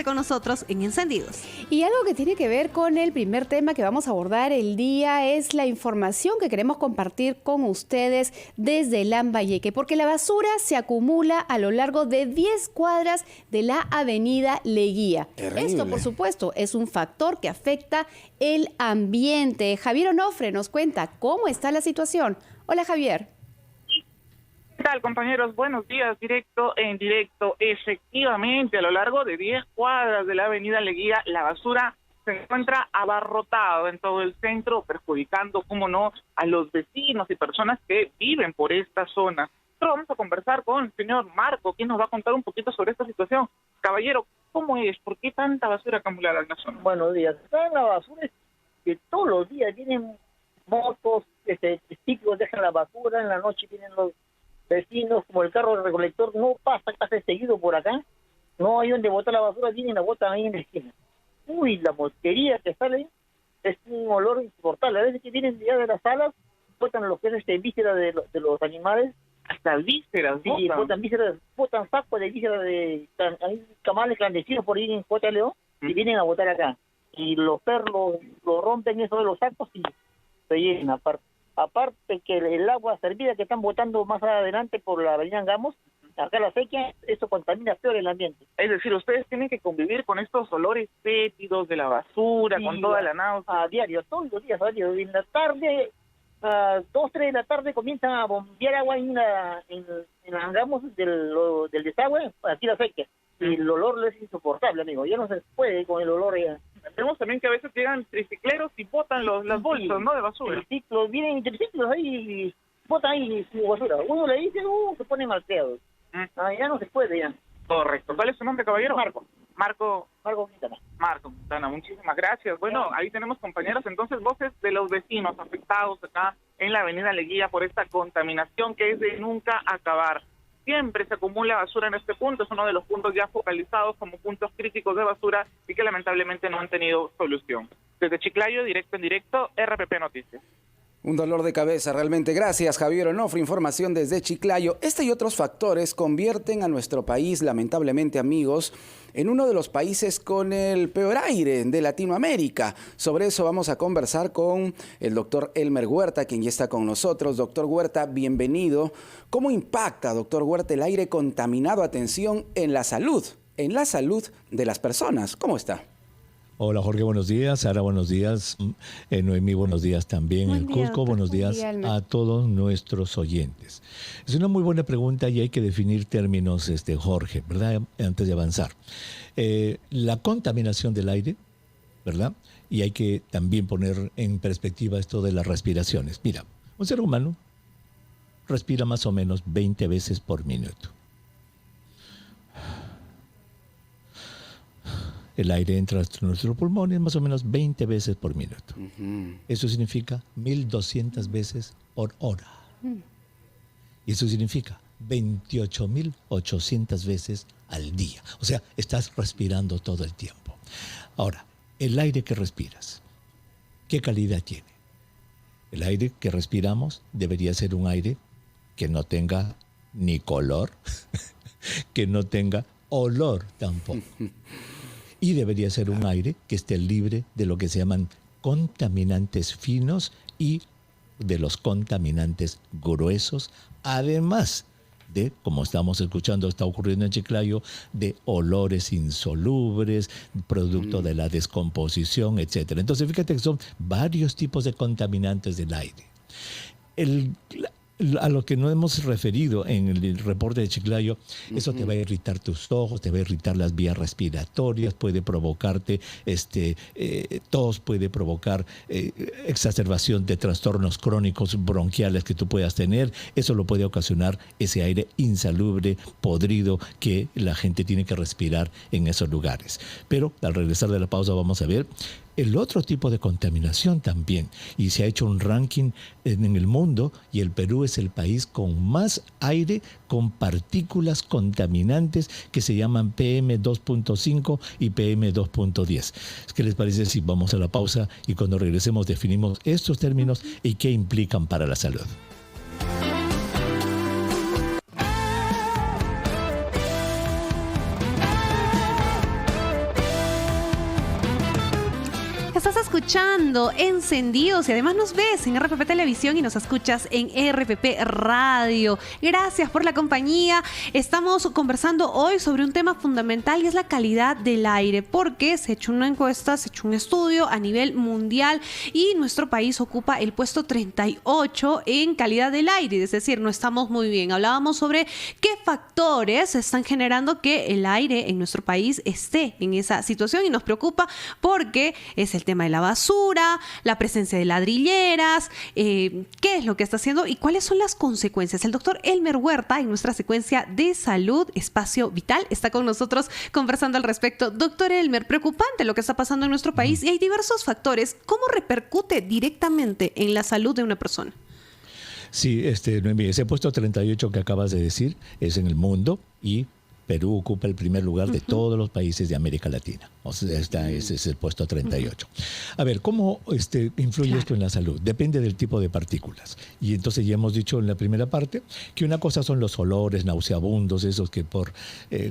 con nosotros en Encendidos. Y algo que tiene que ver con el primer tema que vamos a abordar el día es la información que queremos compartir con ustedes desde Lambayeque, porque la basura se acumula a lo largo de 10 cuadras de la avenida Leguía. Terrible. Esto, por supuesto, es un factor que afecta el ambiente. Javier Onofre nos cuenta cómo está la situación. Hola, Javier. ¿Qué tal, compañeros? Buenos días, directo en directo. Efectivamente, a lo largo de 10 cuadras de la avenida Leguía, la basura se encuentra abarrotado en todo el centro, perjudicando, como no, a los vecinos y personas que viven por esta zona. Pero vamos a conversar con el señor Marco, quien nos va a contar un poquito sobre esta situación. Caballero, ¿cómo es? ¿Por qué tanta basura acumulada en la zona? Buenos días. La basura es que todos los días vienen motos, ciclos dejan la basura, en la noche vienen los vecinos, como el carro de recolector no pasa casi seguido por acá, no hay donde botar la basura, vienen y la botan ahí en la esquina. Uy, la mosquería que sale es un olor insoportable. A veces que vienen ya de las salas, botan lo que es vísceras de los animales. Hasta vísceras, Sí, botan vísceras, botan sacos de vísceras hay camales clandestinos por ir en J. León y vienen a botar acá. Y los perros lo rompen eso de los sacos y se llenan aparte que el agua servida que están botando más adelante por la avenida Angamos, acá la sequía, eso contamina peor el ambiente. Es decir, ustedes tienen que convivir con estos olores fétidos de la basura, Sí, con toda la náusea. A diario, todos los días, a diario. En la tarde, a 2, 3 de la tarde comienzan a bombear agua en Angamos del desagüe, aquí la sequía. Y el olor es insoportable, amigo. Ya no se puede con el olor. Vemos también que a veces llegan tricicleros y botan las bolsas, ¿no?, de basura. Vienen triciclos ahí y botan ahí su basura. Uno le dice, se ponen malcriados. Ya no se puede ya. Correcto. ¿Cuál es su nombre, caballero? Marco Quintana. Marco Quintana, muchísimas gracias. Bueno, ahí tenemos, compañeros, entonces voces de los vecinos afectados acá en la avenida Leguía por esta contaminación que es de nunca acabar. Siempre se acumula basura en este punto, es uno de los puntos ya focalizados como puntos críticos de basura y que lamentablemente no han tenido solución. Desde Chiclayo, directo en directo, RPP Noticias. Un dolor de cabeza realmente. Gracias, Javier Onofre. Información desde Chiclayo. Este y otros factores convierten a nuestro país, lamentablemente, amigos, en uno de los países con el peor aire de Latinoamérica. Sobre eso vamos a conversar con el doctor Elmer Huerta, quien ya está con nosotros. Doctor Huerta, bienvenido. ¿Cómo impacta, doctor Huerta, el aire contaminado, atención, en la salud de las personas? ¿Cómo está? Hola Jorge, buenos días. Sara, buenos días. Noemí, buenos días también. Buen El día, Cusco, buenos días a todos nuestros oyentes. Es una muy buena pregunta y hay que definir términos, Jorge, ¿verdad? Antes de avanzar. La contaminación del aire, ¿verdad? Y hay que también poner en perspectiva esto de las respiraciones. Mira, un ser humano respira más o menos 20 veces por minuto. El aire entra a nuestros pulmones más o menos 20 veces por minuto. Eso significa 1.200 veces por hora. Y eso significa 28.800 veces al día. O sea, estás respirando todo el tiempo. Ahora, el aire que respiras, ¿qué calidad tiene? El aire que respiramos debería ser un aire que no tenga ni color, que no tenga olor tampoco. Y debería ser un aire que esté libre de lo que se llaman contaminantes finos y de los contaminantes gruesos, además de, como estamos escuchando, está ocurriendo en Chiclayo, de olores insolubles, producto de la descomposición, etc. Entonces, fíjate que son varios tipos de contaminantes del aire. A lo que no hemos referido en el reporte de Chiclayo, eso te va a irritar tus ojos, te va a irritar las vías respiratorias, puede provocarte tos, puede provocar exacerbación de trastornos crónicos bronquiales que tú puedas tener. Eso lo puede ocasionar ese aire insalubre, podrido, que la gente tiene que respirar en esos lugares. Pero al regresar de la pausa vamos a ver el otro tipo de contaminación también. Y se ha hecho un ranking en el mundo y el Perú es el país con más aire con partículas contaminantes que se llaman PM2.5 y PM2.10. ¿Qué les parece si vamos a la pausa y cuando regresemos definimos estos términos y qué implican para la salud? escuchando Encendidos y además nos ves en RPP Televisión y nos escuchas en RPP Radio. Gracias por la compañía. Estamos conversando hoy sobre un tema fundamental y es la calidad del aire, porque se ha hecho una encuesta, se ha hecho un estudio a nivel mundial y nuestro país ocupa el puesto 38 en calidad del aire, es decir, no estamos muy bien. Hablábamos sobre qué factores están generando que el aire en nuestro país esté en esa situación y nos preocupa porque es el tema de la basura, la presencia de ladrilleras, qué es lo que está haciendo y cuáles son las consecuencias. El doctor Elmer Huerta, en nuestra secuencia de salud, Espacio Vital, está con nosotros conversando al respecto. Doctor Elmer, preocupante lo que está pasando en nuestro país y hay diversos factores. ¿Cómo repercute directamente en la salud de una persona? Sí, Noemí, ese puesto 38 que acabas de decir es en el mundo y Perú ocupa el primer lugar de todos los países de América Latina. O sea, ese es el puesto 38. A ver, ¿cómo influye esto en la salud? Depende del tipo de partículas. Y entonces ya hemos dicho en la primera parte que una cosa son los olores nauseabundos, esos que por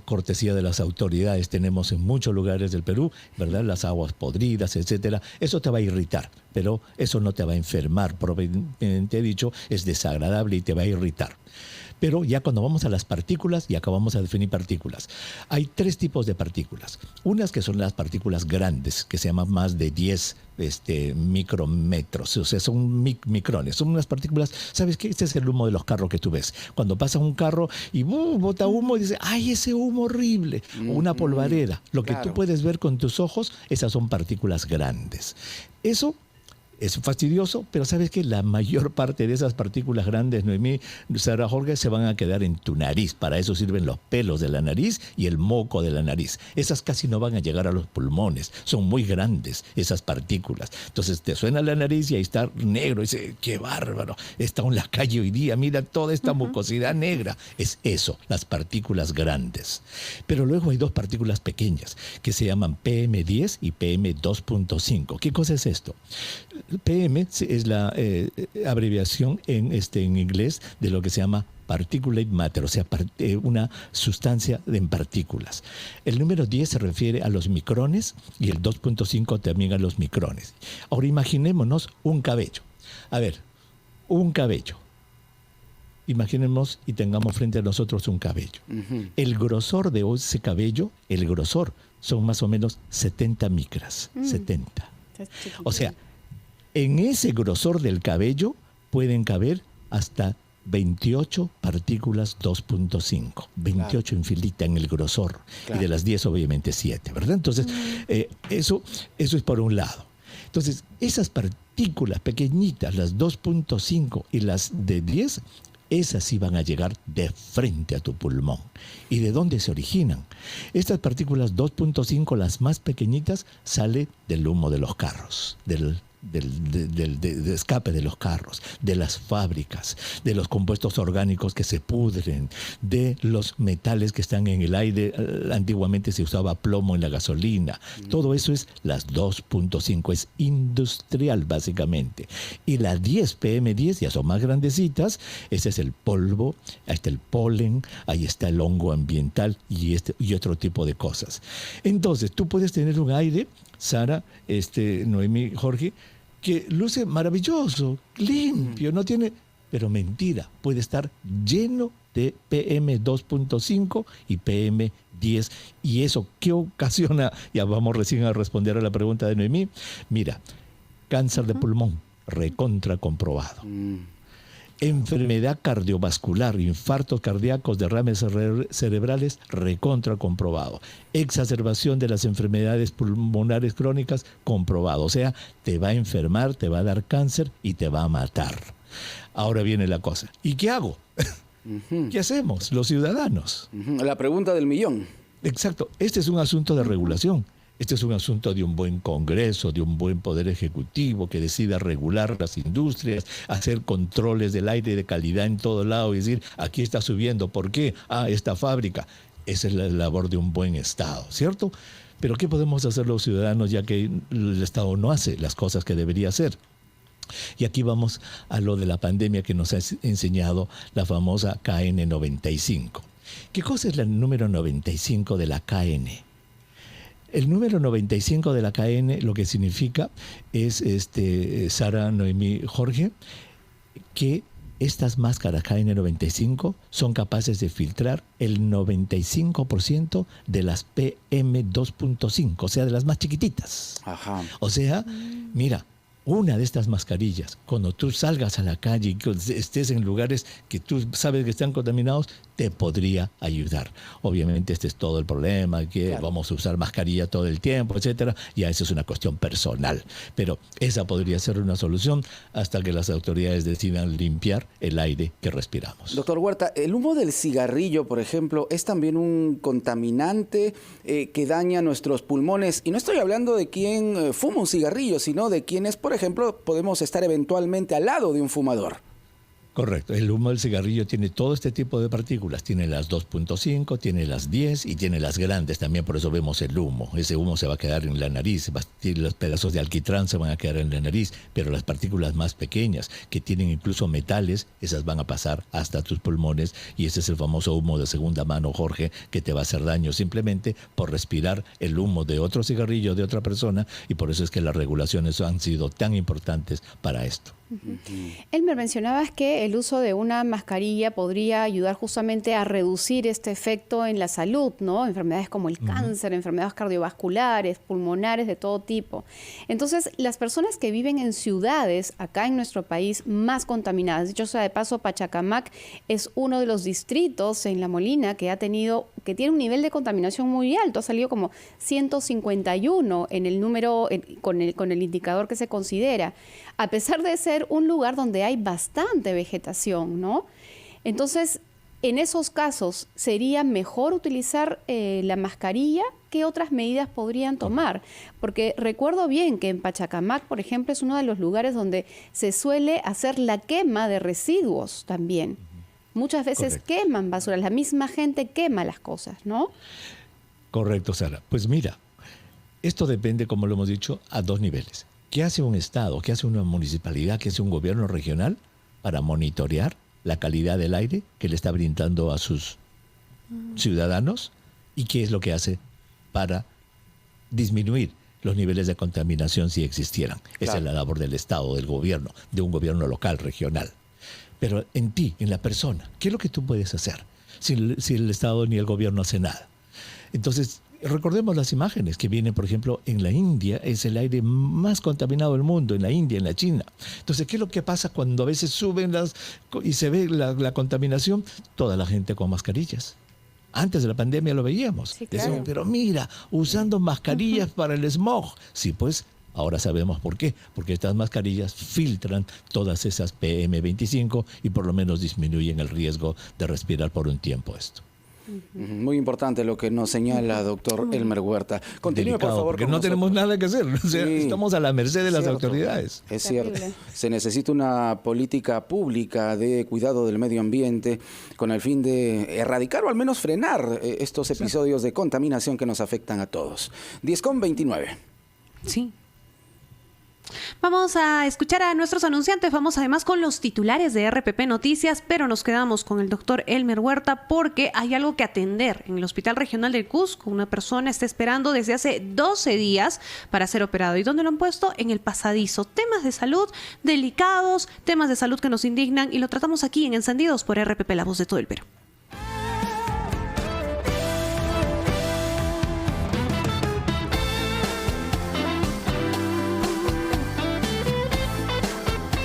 cortesía de las autoridades tenemos en muchos lugares del Perú, ¿verdad? Las aguas podridas, etcétera. Eso te va a irritar, pero eso no te va a enfermar. Propiamente dicho, es desagradable y te va a irritar. Pero ya cuando vamos a las partículas, y acabamos a definir partículas, hay tres tipos de partículas. Unas que son las partículas grandes, que se llaman más de 10 micrometros, o sea, son micrones, son unas partículas. ¿Sabes qué? Este es el humo de los carros que tú ves. Cuando pasa un carro y bota humo y dices, ¡ay, ese humo horrible! O una polvareda. Lo que tú puedes ver con tus ojos, esas son partículas grandes. Eso es fastidioso, pero ¿sabes qué? La mayor parte de esas partículas grandes, Noemí, Sara Jorge, se van a quedar en tu nariz. Para eso sirven los pelos de la nariz y el moco de la nariz. Esas casi no van a llegar a los pulmones. Son muy grandes esas partículas. Entonces te suena la nariz y ahí está negro. Y dice, ¡qué bárbaro! Está en la calle hoy día. Mira toda esta mucosidad negra. Es eso, las partículas grandes. Pero luego hay dos partículas pequeñas que se llaman PM10 y PM2.5. ¿Qué cosa es esto? PM es la abreviación en inglés de lo que se llama particulate matter, o sea, una sustancia en partículas. El número 10 se refiere a los micrones y el 2.5 también a los micrones. Ahora imaginémonos un cabello. A ver, un cabello. Imaginemos y tengamos frente a nosotros un cabello. El grosor de ese cabello, el grosor, son más o menos 70 micras. 70. O sea, en ese grosor del cabello pueden caber hasta 28 partículas 2.5. 28 en filita en el grosor. Y de las 10 obviamente 7, ¿verdad? Entonces, eso es por un lado. Entonces, esas partículas pequeñitas, las 2.5 y las de 10, esas sí van a llegar de frente a tu pulmón. ¿Y de dónde se originan? Estas partículas 2.5, las más pequeñitas, salen del humo de los carros, del escape de los carros, de las fábricas, de los compuestos orgánicos que se pudren, de los metales que están en el aire. Antiguamente se usaba plomo en la gasolina. Todo eso es las 2.5, es industrial básicamente. Y la 10, PM10, ya son más grandecitas. Ese es el polvo, ahí está el polen, ahí está el hongo ambiental y otro tipo de cosas. Entonces, tú puedes tener un aire, Sara, Noemí, Jorge, que luce maravilloso, limpio, no tiene, pero mentira, puede estar lleno de PM2.5 y PM10. ¿Y eso qué ocasiona? Ya vamos recién a responder a la pregunta de Noemí. Mira, cáncer de pulmón, recontra comprobado. Enfermedad cardiovascular, infartos cardíacos, derrames cerebrales, recontra comprobado. Exacerbación de las enfermedades pulmonares crónicas, comprobado. O sea, te va a enfermar, te va a dar cáncer y te va a matar. Ahora viene la cosa. ¿Y qué hago? ¿Qué hacemos los ciudadanos? La pregunta del millón. Exacto. Este es un asunto de regulación. Este es un asunto de un buen Congreso, de un buen Poder Ejecutivo que decida regular las industrias, hacer controles del aire de calidad en todo lado y decir, aquí está subiendo, ¿por qué? Esta fábrica. Esa es la labor de un buen Estado, ¿cierto? Pero ¿qué podemos hacer los ciudadanos ya que el Estado no hace las cosas que debería hacer? Y aquí vamos a lo de la pandemia que nos ha enseñado la famosa KN95. ¿Qué cosa es la número 95 de la KN? El número 95 de la KN lo que significa es, Sara, Noemí, Jorge, que estas máscaras KN95 son capaces de filtrar el 95% de las PM2.5, o sea, de las más chiquititas. Ajá. O sea, mira, una de estas mascarillas, cuando tú salgas a la calle y estés en lugares que tú sabes que están contaminados, te podría ayudar. Obviamente este es todo el problema, que claro, vamos a usar mascarilla todo el tiempo, etcétera. Ya eso es una cuestión personal. Pero esa podría ser una solución hasta que las autoridades decidan limpiar el aire que respiramos. Doctor Huerta, el humo del cigarrillo, por ejemplo, es también un contaminante que daña nuestros pulmones. Y no estoy hablando de quien fuma un cigarrillo, sino de quienes, por ejemplo, podemos estar eventualmente al lado de un fumador. Correcto. El humo del cigarrillo tiene todo este tipo de partículas. Tiene las 2.5, tiene las 10 y tiene las grandes también, por eso vemos el humo. Ese humo se va a quedar en la nariz, los pedazos de alquitrán se van a quedar en la nariz, pero las partículas más pequeñas, que tienen incluso metales, esas van a pasar hasta tus pulmones y ese es el famoso humo de segunda mano, Jorge, que te va a hacer daño simplemente por respirar el humo de otro cigarrillo de otra persona y por eso es que las regulaciones han sido tan importantes para esto. Elmer, mencionabas que el uso de una mascarilla podría ayudar justamente a reducir este efecto en la salud, ¿no? Enfermedades como el cáncer, enfermedades cardiovasculares, pulmonares de todo tipo. Entonces, las personas que viven en ciudades, acá en nuestro país, más contaminadas, dicho sea de paso, Pachacamac es uno de los distritos en La Molina que tiene un nivel de contaminación muy alto, ha salido como 151 en el número, con el indicador que se considera, a pesar de ser un lugar donde hay bastante vegetación, ¿no? Entonces, en esos casos, ¿sería mejor utilizar la mascarilla? ¿Qué otras medidas podrían tomar? Porque recuerdo bien que en Pachacamac, por ejemplo, es uno de los lugares donde se suele hacer la quema de residuos también. Muchas veces queman basura, la misma gente quema las cosas, ¿no? Correcto, Sara. Pues mira, esto depende, como lo hemos dicho, a dos niveles. ¿Qué hace un Estado, qué hace una municipalidad, qué hace un gobierno regional para monitorear la calidad del aire que le está brindando a sus ciudadanos? ¿Y qué es lo que hace para disminuir los niveles de contaminación si existieran? Claro. Esa es la labor del Estado, del gobierno, de un gobierno local, regional. Pero en ti, en la persona, ¿qué es lo que tú puedes hacer si el Estado ni el gobierno hace nada? Entonces, recordemos las imágenes que vienen, por ejemplo, en la India, es el aire más contaminado del mundo, en la India, en la China. Entonces, ¿qué es lo que pasa cuando a veces suben y se ve la contaminación? Toda la gente con mascarillas. Antes de la pandemia lo veíamos. Sí, claro. Decíamos, pero mira, usando mascarillas para el smog. Sí, pues ahora sabemos por qué. Porque estas mascarillas filtran todas esas PM25 y por lo menos disminuyen el riesgo de respirar por un tiempo esto. Muy importante lo que nos señala doctor Elmer Huerta. Continúe, por favor. Porque no tenemos nada que hacer. O sea, estamos a la merced de las autoridades. Es cierto. Se necesita una política pública de cuidado del medio ambiente con el fin de erradicar o al menos frenar estos episodios de contaminación que nos afectan a todos. 10:29. Sí. Vamos a escuchar a nuestros anunciantes, vamos además con los titulares de RPP Noticias, pero nos quedamos con el doctor Elmer Huerta porque hay algo que atender en el Hospital Regional del Cusco. Una persona está esperando desde hace 12 días para ser operado. ¿Y dónde lo han puesto? En el pasadizo. Temas de salud delicados, temas de salud que nos indignan y lo tratamos aquí en Encendidos por RPP, la voz de todo el Perú.